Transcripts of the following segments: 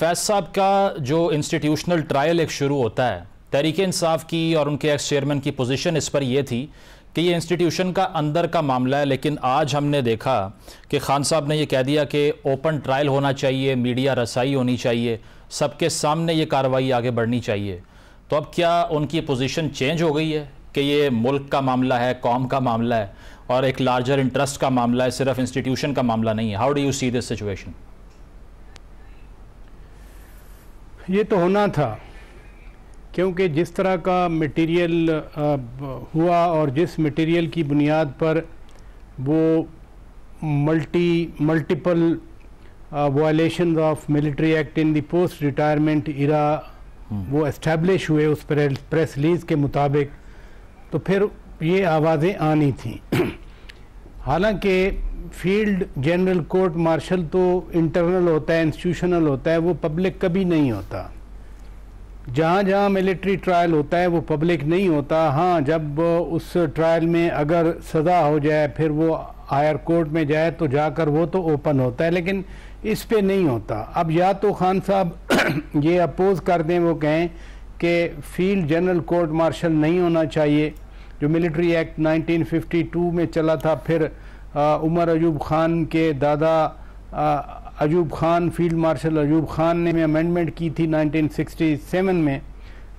फैज साहब का जो इंस्टीट्यूशनल ट्रायल एक शुरू होता है, तहरीक इंसाफ की और उनके एक्स चेयरमैन की पोजीशन इस पर यह थी कि ये इंस्टीट्यूशन का अंदर का मामला है, लेकिन आज हमने देखा कि खान साहब ने यह कह दिया कि ओपन ट्रायल होना चाहिए, मीडिया रसाई होनी चाहिए, सबके सामने ये कार्रवाई आगे बढ़नी चाहिए। तो अब क्या उनकी पोजीशन चेंज हो गई है कि ये मुल्क का मामला है, कौम का मामला है और एक लार्जर इंटरेस्ट का मामला है, सिर्फ इंस्टीट्यूशन का मामला नहीं है? How do you see this situation? ये तो होना था, क्योंकि जिस तरह का मटेरियल हुआ और जिस मटेरियल की बुनियाद पर वो multiple violations of military act in the post retirement era वो एस्टैब्लिश हुए उस प्रेस रिलीज के मुताबिक, तो फिर ये आवाज़ें आनी थी। हालांकि फील्ड जनरल कोर्ट मार्शल तो इंटरनल होता है, इंस्टीट्यूशनल होता है, वो पब्लिक कभी नहीं होता। जहाँ जहाँ मिलिट्री ट्रायल होता है वो पब्लिक नहीं होता। हाँ, जब उस ट्रायल में अगर सज़ा हो जाए फिर वो हायर कोर्ट में जाए तो जाकर वो तो ओपन होता है, लेकिन इस पे नहीं होता। अब या तो खान साहब ये अपोज कर दें, वो कहें कि फील्ड जनरल कोर्ट मार्शल नहीं होना चाहिए जो मिलिट्री एक्ट 1952 में चला था, फिर उमर अयूब खान के दादा अयूब खान, फील्ड मार्शल अयूब खान ने अमेंडमेंट की थी 1967 में,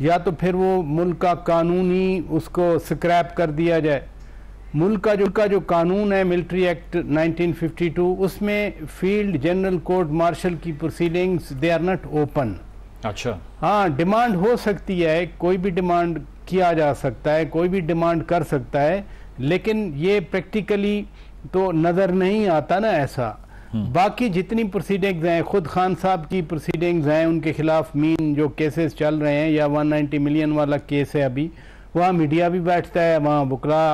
या तो फिर वो मुल्क का कानूनी उसको स्क्रैप कर दिया जाए। मुल्क का जो कानून है मिलिट्री एक्ट 1952, उसमें फील्ड जनरल कोर्ट मार्शल की proceedings they are not open. अच्छा, हाँ, डिमांड हो सकती है, कोई भी डिमांड किया जा सकता है, कोई भी डिमांड कर सकता है, लेकिन ये प्रैक्टिकली तो नज़र नहीं आता ना ऐसा। बाकी जितनी प्रोसीडिंग्स हैं, खुद खान साहब की प्रोसीडिंग्स हैं, उनके खिलाफ मीन जो केसेस चल रहे हैं, या 190 मिलियन वाला केस है अभी, वहाँ मीडिया भी बैठता है, वहाँ बुकरा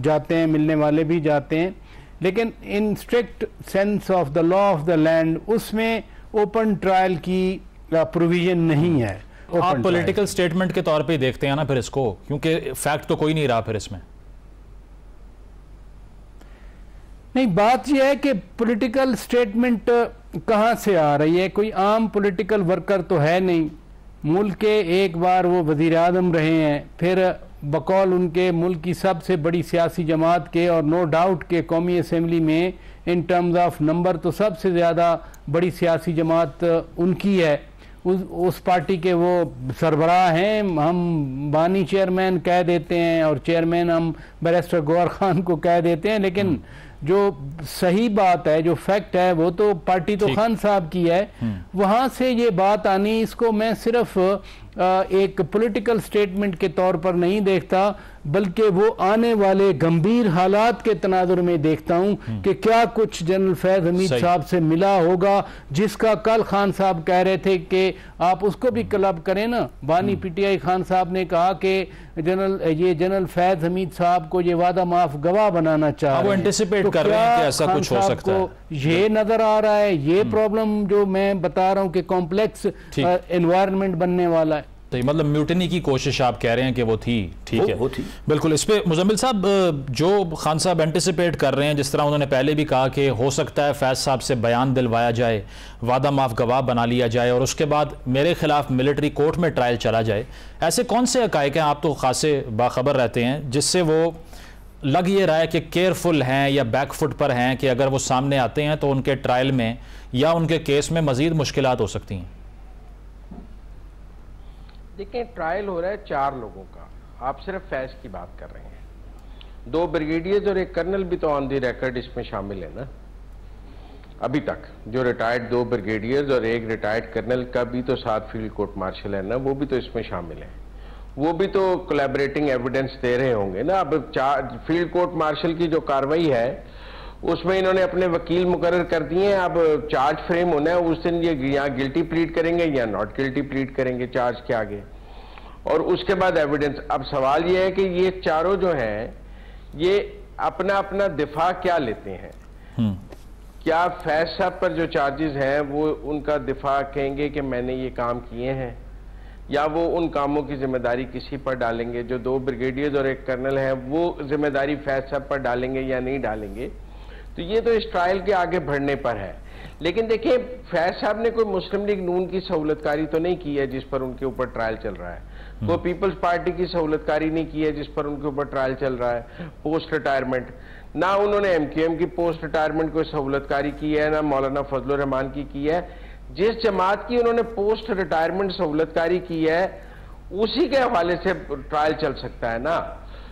जाते हैं, मिलने वाले भी जाते हैं, लेकिन in strict sense of the law of the land उसमें ओपन ट्रायल की प्रोविजन नहीं है। आप पॉलिटिकल स्टेटमेंट के तौर पे देखते हैं ना फिर इसको, क्योंकि फैक्ट तो कोई नहीं रहा फिर इसमें। नहीं, बात यह है कि पॉलिटिकल स्टेटमेंट कहाँ से आ रही है? कोई आम पॉलिटिकल वर्कर तो है नहीं। मुल्क के एक बार वो वज़ीर आज़म रहे हैं, फिर बकौल उनके मुल्क की सबसे बड़ी सियासी जमात के, और नो डाउट के कौमी असम्बली में इन टर्म्स ऑफ नंबर तो सबसे ज़्यादा बड़ी सियासी जमात उनकी है। उस पार्टी के वो सरबराह हैं, हम बानी चेयरमैन कह देते हैं और चेयरमैन हम बैरिस्टर गौहर खान को कह देते हैं, लेकिन जो सही बात है, जो फैक्ट है, वो तो पार्टी तो खान साहब की है। वहाँ से ये बात आनी, इसको मैं सिर्फ एक पॉलिटिकल स्टेटमेंट के तौर पर नहीं देखता, बल्कि वो आने वाले गंभीर हालात के तनाजुर में देखता हूँ कि क्या कुछ जनरल फैज हमीद साहब से मिला होगा, जिसका कल खान साहब कह रहे थे कि आप उसको भी क्लब करें ना। बानी पीटीआई खान साहब ने कहा कि जनरल फैज हमीद साहब को ये वादा माफ गवाह बनाना चाह रहे हैं। एंटिसिपेट कर रहे हैं कि ऐसा कुछ हो सकता है। ये नजर आ रहा है, ये प्रॉब्लम जो मैं बता रहा हूँ कि कॉम्प्लेक्स एनवायरनमेंट बनने वाला है। तो मतलब म्यूटनी की कोशिश आप कह रहे हैं कि वो थी, ठीक है, वो थी। बिल्कुल। इस पे मुजम्मिल साहब, जो खान साहब एंटिसिपेट कर रहे हैं, जिस तरह उन्होंने पहले भी कहा कि हो सकता है फैज साहब से बयान दिलवाया जाए, वादा माफ गवाह बना लिया जाए और उसके बाद मेरे खिलाफ मिलिट्री कोर्ट में ट्रायल चला जाए, ऐसे कौन से हकायक हैं, आप तो खासे बाखबर रहते हैं, जिससे वो लग ये रहा है कि केयरफुल हैं या बैकफुट पर हैं कि अगर वो सामने आते हैं तो उनके ट्रायल में या उनके केस में मजीद मुश्किलात हो सकती हैं? देखिए, ट्रायल हो रहा है 4 लोगों का, आप सिर्फ फैज की बात कर रहे हैं। 2 ब्रिगेडियर्स और 1 कर्नल भी तो ऑन दी रिकॉर्ड इसमें शामिल है ना। अभी तक जो रिटायर्ड 2 ब्रिगेडियर्स और 1 रिटायर्ड कर्नल का भी तो साथ फील्ड कोर्ट मार्शल है ना, वो भी तो इसमें शामिल है, वो भी तो कोलैबोरेटिंग एविडेंस दे रहे होंगे ना। अब फील्ड कोर्ट मार्शल की जो कार्रवाई है उसमें इन्होंने अपने वकील मुकर्रर कर दिए हैं। अब चार्ज फ्रेम होना है, उस दिन ये यहाँ गिल्टी प्लीड करेंगे या नॉट गिल्टी प्लीड करेंगे चार्ज के आगे, और उसके बाद एविडेंस। अब सवाल ये है कि ये चारों जो हैं ये अपना अपना दिफा क्या लेते हैं? क्या फैज साहब पर जो चार्जेस हैं वो उनका दिफा कहेंगे कि मैंने ये काम किए हैं, या वो उन कामों की जिम्मेदारी किसी पर डालेंगे? जो 2 ब्रिगेडियर्स और 1 कर्नल हैं वो जिम्मेदारी फैज साहब पर डालेंगे या नहीं डालेंगे? तो ये तो इस ट्रायल के आगे बढ़ने पर है। लेकिन देखिए फैज साहब ने कोई मुस्लिम लीग नून की सहूलतकारी तो नहीं की है जिस पर उनके ऊपर ट्रायल चल रहा है, कोई पीपल्स पार्टी की सहूलतकारी नहीं की है जिस पर उनके ऊपर ट्रायल चल रहा है पोस्ट रिटायरमेंट, ना उन्होंने एमक्यूएम की पोस्ट रिटायरमेंट कोई सहूलतकारी की है, ना मौलाना फजलुर रहमान की है। जिस जमात की उन्होंने पोस्ट रिटायरमेंट सहूलतकारी की है उसी के हवाले से ट्रायल चल सकता है ना,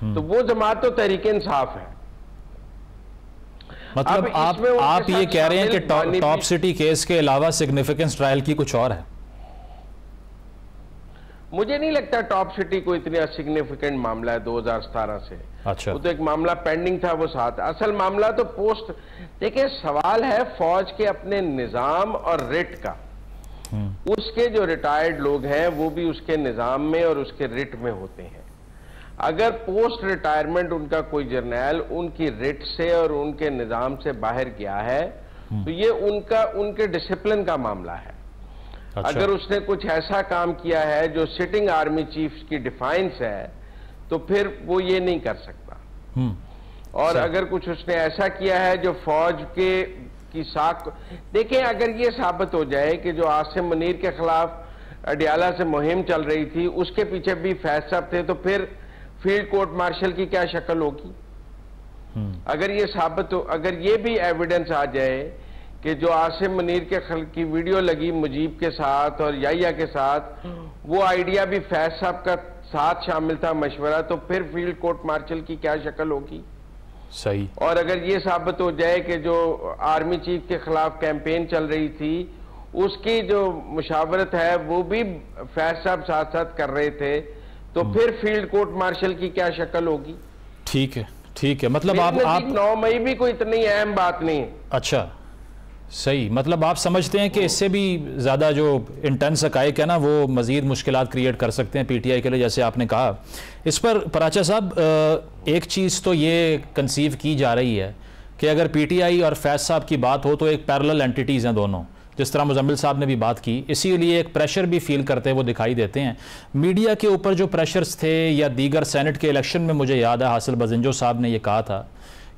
तो वो जमात तो तहरीक इंसाफ है। मतलब आप ये कह रहे हैं कि टॉप सिटी केस के अलावा सिग्निफिकेंस ट्रायल की कुछ और है? मुझे नहीं लगता टॉप सिटी को इतना सिग्निफिकेंट मामला है 2017 से। अच्छा, वो तो एक मामला पेंडिंग था, वो साथ असल मामला तो पोस्ट। देखिए सवाल है फौज के अपने निजाम और रिट का, उसके जो रिटायर्ड लोग हैं वो भी उसके निजाम में और उसके रिट में होते हैं। अगर पोस्ट रिटायरमेंट उनका कोई जर्नैल उनकी रिट से और उनके निजाम से बाहर गया है तो ये उनके डिसिप्लिन का मामला है। अच्छा। अगर उसने कुछ ऐसा काम किया है जो सिटिंग आर्मी चीफ की डिफाइंस है तो फिर वो ये नहीं कर सकता। और अगर कुछ उसने ऐसा किया है जो फौज की साख, देखिए अगर ये साबित हो जाए कि जो आसिम मुनीर के खिलाफ अडियाला से मुहिम चल रही थी उसके पीछे भी फैज साहब थे तो फिर फील्ड कोर्ट मार्शल की क्या शक्ल होगी? अगर ये साबित हो, अगर ये भी एविडेंस आ जाए कि जो आसिम मुनीर की वीडियो लगी मुजीब के साथ और याहिया के साथ वो आइडिया भी फैज साहब का साथ शामिल था मशवरा, तो फिर फील्ड कोर्ट मार्शल की क्या शक्ल होगी? सही। और अगर ये साबित हो जाए कि जो आर्मी चीफ के खिलाफ कैंपेन चल रही थी उसकी जो मुशावरत है वो भी फैज साहब साथ साथ कर रहे थे तो फिर फील्ड कोर्ट मार्शल की क्या शक्ल होगी? ठीक है, ठीक है। मतलब आप 9 मई भी कोई इतनी अहम बात नहीं है। अच्छा, सही। मतलब आप समझते हैं कि इससे भी ज़्यादा जो इंटेंस हक़ाइक़ है ना वो मज़ीद मुश्किलात क्रिएट कर सकते हैं पीटीआई के लिए, जैसे आपने कहा। इस पर पराचा साहब एक चीज़ तो ये कंसीव की जा रही है कि अगर पीटीआई और फैज साहब की बात हो तो एक पैरेलल एंटिटीज़ हैं दोनों, जिस तरह मुजम्मिल साहब ने भी बात की, इसीलिए एक प्रेशर भी फील करते वो दिखाई देते हैं। मीडिया के ऊपर जो प्रेशर्स थे या दीगर सेनेट के इलेक्शन में, मुझे याद है हासिल बजिंजो साहब ने ये कहा था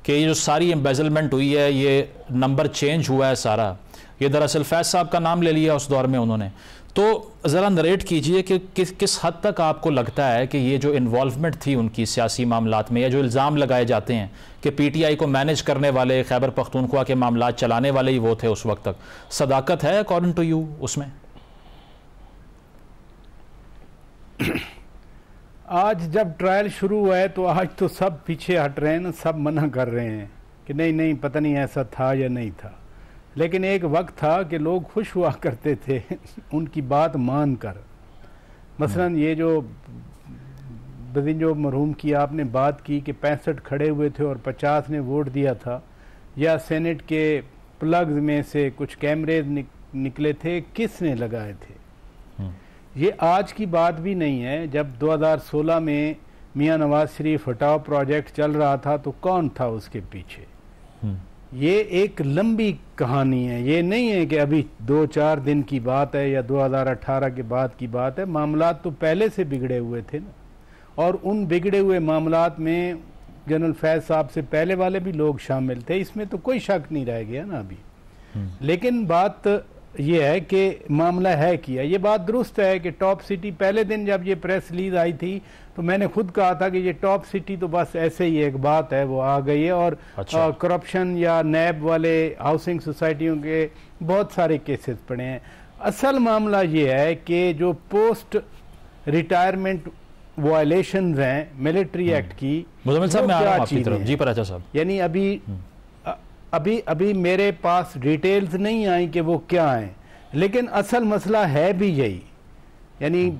कि ये जो सारी एम्बेजलमेंट हुई है, ये नंबर चेंज हुआ है सारा, ये दरअसल फैज साहब का नाम ले लिया उस दौर में उन्होंने। तो ज़रा नरेट कीजिए कि किस हद तक आपको लगता है कि ये जो इन्वॉल्वमेंट थी उनकी सियासी मामलात में, या जो इल्ज़ाम लगाए जाते हैं कि पीटीआई को मैनेज करने वाले, खैबर पख्तूनख्वा के मामलात चलाने वाले ही वो थे उस वक्त तक, सदाकत है अकॉर्डिंग टू यू उसमें? आज जब ट्रायल शुरू हुआ है तो आज तो सब पीछे हट रहे हैं ना, सब मना कर रहे हैं कि नहीं नहीं पता नहीं ऐसा था या नहीं था। लेकिन एक वक्त था कि लोग खुश हुआ करते थे उनकी बात मान कर। मसलन ये जो बजिंजो मरहूम की आपने बात की कि 65 खड़े हुए थे और 50 ने वोट दिया था, या सेनेट के प्लग्स में से कुछ कैमरे निकले थे, किसने लगाए थे? ये आज की बात भी नहीं है। जब 2016 में मियां नवाज शरीफ हटाओ प्रोजेक्ट चल रहा था तो कौन था उसके पीछे? ये एक लंबी कहानी है, ये नहीं है कि अभी 2-4 दिन की बात है या 2018 के बाद की बात है। मामलात तो पहले से बिगड़े हुए थे ना, और उन बिगड़े हुए मामलात में जनरल फैज साहब से पहले वाले भी लोग शामिल थे, इसमें तो कोई शक नहीं रह गया ना अभी। लेकिन बात ये है कि मामला है किया, ये बात दुरुस्त है कि टॉप सिटी, पहले दिन जब ये प्रेस रिलीज आई थी तो मैंने खुद कहा था कि ये टॉप सिटी तो बस ऐसे ही एक बात है, वो आ गई है। और अच्छा। करप्शन या नैब वाले हाउसिंग सोसाइटियों के बहुत सारे केसेस पड़े हैं। असल मामला ये है कि जो पोस्ट रिटायरमेंट वायलेशंस हैं मिलिट्री एक्ट की, मुजम्मिल साहब मैं आ रहा हूं आपकी तरफ। जी पराचा साहब, यानी अभी मेरे पास डिटेल्स नहीं आई कि वो क्या हैं, लेकिन असल मसला है भी यही। यानी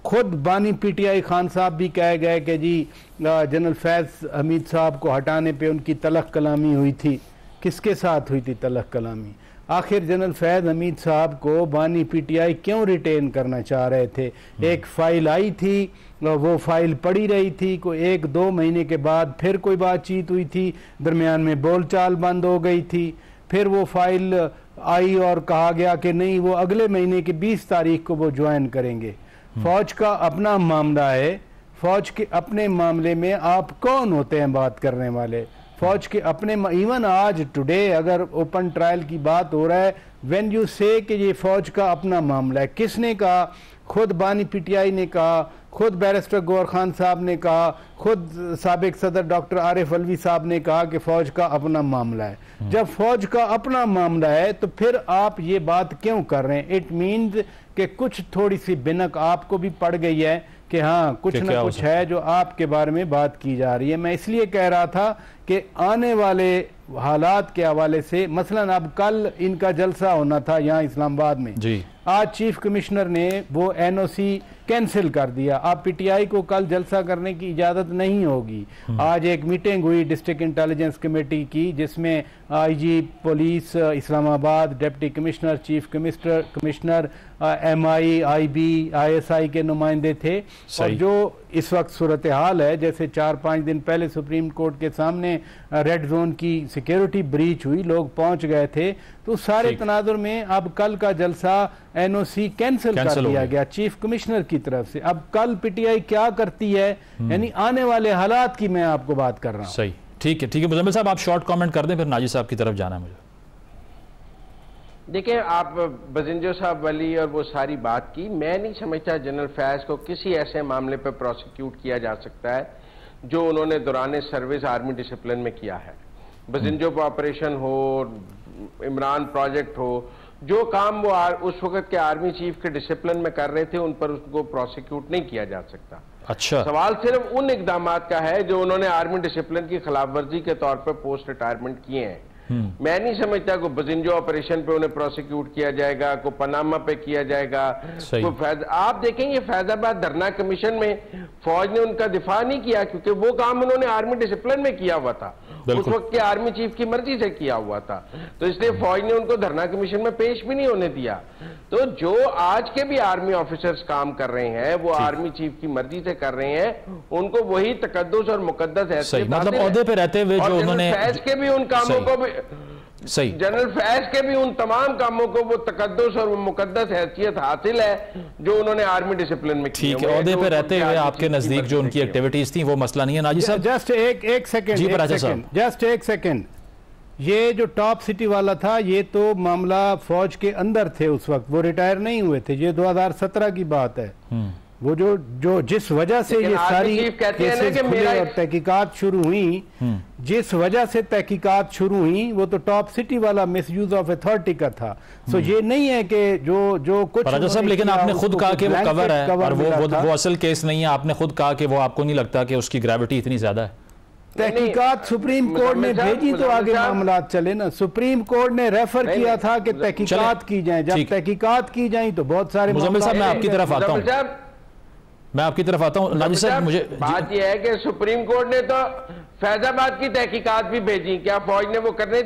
खुद बानी पीटीआई खान साहब भी कह गए कि जी जनरल फैज हमीद साहब को हटाने पे उनकी तलख कलामी हुई थी। किसके साथ हुई थी तलख कलामी? आखिर जनरल फैज हमीद साहब को बानी पीटीआई क्यों रिटेन करना चाह रहे थे? एक फाइल आई थी, वो फाइल पड़ी रही थी, कोई 1-2 महीने के बाद फिर कोई बातचीत हुई थी, दरमियान में बोलचाल बंद हो गई थी, फिर वो फाइल आई और कहा गया कि नहीं वो अगले महीने की 20 तारीख को वो ज्वाइन करेंगे। फौज का अपना मामला है, फौज के अपने मामले में आप कौन होते हैं बात करने वाले? फौज के अपने, इवन आज टुडे अगर ओपन ट्रायल की बात हो रहा है, व्हेन यू से कि ये फौज का अपना मामला है, किसने कहा? खुद बानी पीटीआई ने कहा, खुद बैरिस्टर गौहर खान साहब ने कहा, खुद साबिक सदर डॉक्टर आरिफ अलवी साहब ने कहा कि फौज का अपना मामला है। जब फौज का अपना मामला है तो फिर आप ये बात क्यों कर रहे हैं? इट मीन्स कि कुछ थोड़ी सी बिनक आपको भी पड़ गई है कि हाँ कुछ ना कुछ है जो आपके बारे में बात की जा रही है। मैं इसलिए कह रहा था कि आने वाले हालात के हवाले से, मसलन अब कल इनका जलसा होना था यहाँ इस्लामाबाद में जी, आज चीफ कमिश्नर ने वो एनओसी कैंसिल कर दिया। अब पीटीआई को कल जलसा करने की इजाज़त नहीं होगी। आज एक मीटिंग हुई डिस्ट्रिक्ट इंटेलिजेंस कमेटी की जिसमें IG police Islamabad, deputy commissioner, chief commissioner, MI, IB, ISI के नुमाइंदे थे। और जो इस वक्त सूरत हाल है, जैसे 4-5 दिन पहले सुप्रीम कोर्ट के सामने रेड जोन की सिक्योरिटी ब्रीच हुई, लोग पहुंच गए थे, तो सारे तनाजुर में अब कल का जलसा एनओसी कैंसिल कर दिया गया चीफ कमिश्नर की तरफ से। अब कल पीटीआई क्या करती है, यानी आने वाले हालात की मैं आपको बात कर रहा हूं। सही, ठीक है, ठीक है। मुजम्मिल साहब आप शॉर्ट कमेंट कर दें, फिर नाजी साहब की तरफ जाना है मुझे। देखिए, आप बजिंजो साहब वाली और वो सारी बात की, मैं नहीं समझता जनरल फैज को किसी ऐसे मामले पर प्रोसिक्यूट किया जा सकता है जो उन्होंने दौरान सर्विस आर्मी डिसिप्लिन में किया है। बजिंजो ऑपरेशन हो, इमरान प्रोजेक्ट हो, जो काम वो उस वक्त के आर्मी चीफ के डिसिप्लिन में कर रहे थे, उन पर उसको प्रोसिक्यूट नहीं किया जा सकता। अच्छा, सवाल सिर्फ उन इकदामात का है जो उन्होंने आर्मी डिसिप्लिन की खिलाफवर्जी के तौर पर पोस्ट रिटायरमेंट किए हैं। मैं नहीं समझता को बजिंजो ऑपरेशन पे उन्हें प्रोसिक्यूट किया जाएगा, को पनामा पे किया जाएगा, आप देखेंगे फैजाबाद धरना कमीशन में फौज ने उनका दिफा नहीं किया क्योंकि वो काम उन्होंने आर्मी डिसिप्लिन में किया हुआ था, उस वक्त के आर्मी चीफ की मर्जी से किया हुआ था, तो इसलिए फौज ने उनको धरना कमीशन में पेश भी नहीं होने दिया। तो जो आज के भी आर्मी ऑफिसर्स काम कर रहे हैं वो आर्मी चीफ की मर्जी से कर रहे हैं, उनको वही तकद्दुस और मुकद्दस हैसियत, मतलब ओहदे पे रहते हुए जो उन्होंने फैज के भी उन कामों को भी सही, जनरल फैज के भी उन तमाम कामों को वो तकद्दुस और वो मुकद्दस हैसियत हासिल है जो उन्होंने आर्मी डिसिप्लिन में ठीक है। ओहदे पे रहते हुए आपके नजदीक जो उनकी एक्टिविटीज थी वो मसला नहीं है। नाजी साहब जस्ट एक सेकंड, ये जो टॉप सिटी वाला था ये तो मामला फौज के अंदर थे उस वक्त, वो रिटायर नहीं हुए थे, ये 2017 की बात है। वो जो जिस वजह से ये सारी केसेस खुले और तहकीकात शुरू हुई, जिस वजह से तहकीकात शुरू हुई वो तो टॉप सिटी वाला मिसयूज ऑफ अथॉरिटी का था। सो ये नहीं है कि जो कुछ सब, लेकिन आपने खुद कहा कि वो कवर है और वो असल केस नहीं है। आपने खुद कहा कि वो आपको नहीं लगता कि उसकी ग्रेविटी इतनी ज्यादा है। तहकीकात सुप्रीम कोर्ट ने भेजी तो आगे मामला चले ना। सुप्रीम कोर्ट ने रेफर किया था कि तहकीकात की जाए, जब तहकीकात की जाए तो बहुत सारे। मुजम्मिल साहब मैं आपकी तरफ आता हूँ, नाजी साहब मुझे बात यह है कि सुप्रीम कोर्ट ने तो फैजाबाद की तहकीकात भी भेजी, क्या फौज ने वो करने दी?